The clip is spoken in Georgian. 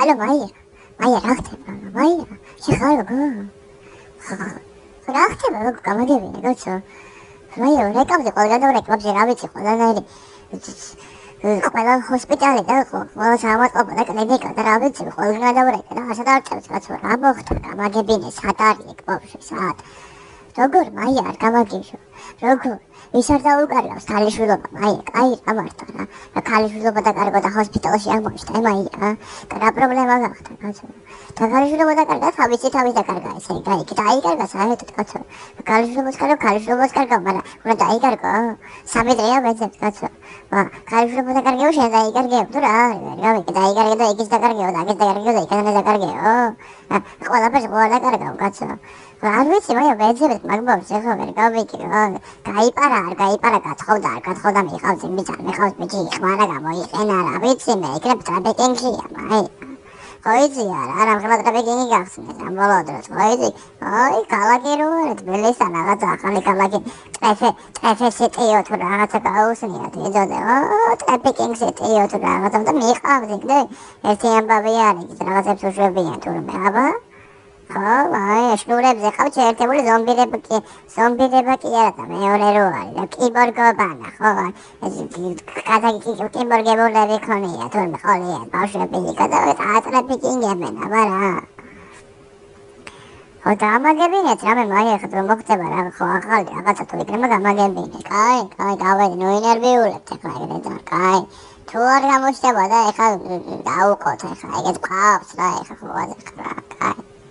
ალო მაია რა ხდება მაია შეხარ გო რა ხდება როგორ გამაგებინე გოჩო მაია რეკავზე ყველგან და რეკავზე რა ვიცი ყველანაირი ყველა ჰოსპიტალი და ყველა სამართლობა და კლინიკა და რა ვიცი ყველგან და რეკა და ასე დავწერთ კაცო რა მოხდა გამაგებინე სად არის ეგ ბავშვი სად როგორ მაია არ გამაგებშო როგორ ის არ დაუკარგავს ქალიშვილობა მაია კაი რა მარტო რა ქალიშვილობა დაკარგო და ჰოსპიტალში აღმოჩნდა მაია და რა პრობლემა გახდა კაცო და ქალიშვილობა დაკარგა თავისი დაკარგა ესე კაი დაიკარგა საერთოდ კაცო ქალიშვილობას კარგავ მაგრამ უნდა დაიკარგო სამი დღეა მეძებს კაცო ქალიშვილობა დაკარგეო შენ დაიკარგეო თუ რა გავიქე დაიკარგე და იქის დაკარგეო და აქის დაკარგეო და იქიდან დაკარგეო ყველაფერს დაკარგავ კაცო არ ვიცი მაია მეძებს მაგბავს ეხლა ვერ გავიქე გაიპარა არ გაიპარა გათხოვდა მიყავს იმის არ მიყავს ბიჭი ხმარა გამოიყენა რა ვიცი მე იქნებ ტრაფიკინგია მაი ხოიცი არა მხოლოდ ტრაფიკინგი გახსნეს ამ ბოლო დროს ხოიცი აი ქალაქი რო არის თბილისთან რაღაცა ახალი ქალაქი ტრეფე სიტიო თუ რაღაცა გაუსნიათ ეძოდე ტრაფიკინგი სიტიო თუ რაღაცა და მიყავს იქ და ერთი ამბავი არის რაღაცებს უშვებიან თურმე აბა აი შნურებზე ყავთ ერთებული ზომბირება კი არა და მეორე რო არის და კიბორგობანა ხო ეს კიბორგებულები ქონია თურმე ხოლია ბავშვები და ტრაფიკინგებენ აბა რა ხო დამაგებინეთ რამე მაია ხა რომ მოხდება რა ხო ახალი რაღაცა თუ იქნება გამაგებინე კაი გავედი ნოინერვიულებთ ახლა ეგრე და კაი თუ არ გამოჩნდება და ეხლა დაუყოთ ეხლა ეგეთ ყავს რა ეხლა ხო რა კაი